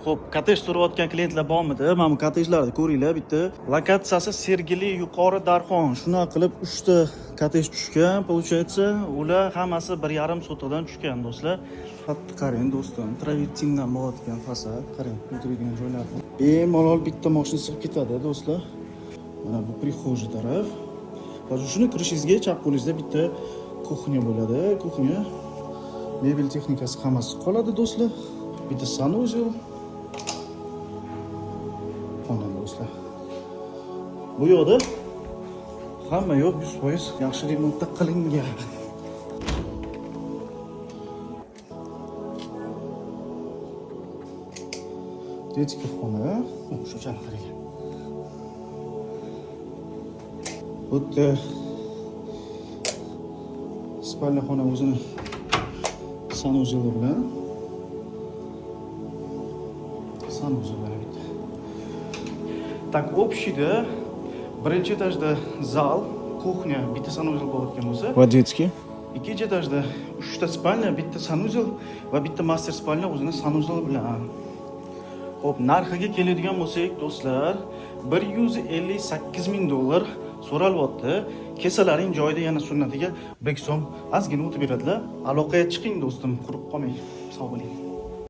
Xo'p, kottej so'rayotgan klientlar bormidi? Mana bu kottejlarni ko'ringlar, bitta lokatsiyasi Sergeli yuqori Darxon. Shuna qilib 3 ta kottej tushgan. Получается, ular hammasi 1,5 sotadan tushgan, do'stlar. Hatto qarang, do'stim, travertingdan bo'layotgan fasad, qarang, o'tirgan joylar. Bemalol bitta mashina sig'ib ketadi, do'stlar. Mana bu prixожий taraf. Va shuni kirishingizga chap qo'lingizda bitta kuxnya bo'ladi. Kuxnya mebel texnikasi hammasi qoladi, do'stlar. Bitta sanuzel. Xona, do'stlar. Bu yoqda hamma yo'q 100% yaxshi remontda qilingan. Детский xona, shunchalik qarang. Bitta spalni xona o'zini sanuzeli bilan. Sanuzel bitta. Так, общийda birinchi etajda zal, kuxnya, bitta sanuzel bo'layotgan bo'lsa, Va детский. ikkinchi etajda 3 ta spalnya, bitta sanuzel va bitta master spalnya o'zini sanuzeli bilan. Xo'p, narxiga keladigan bo'lsak, do'stlar, $158,000 so'ralyapti. Kesalaring joyida yana sunnatiga 1 so'm ozgina o'tib beradilar. Aloqaga chiqing, do'stim, qurib qolmang. Sog' bo'ling.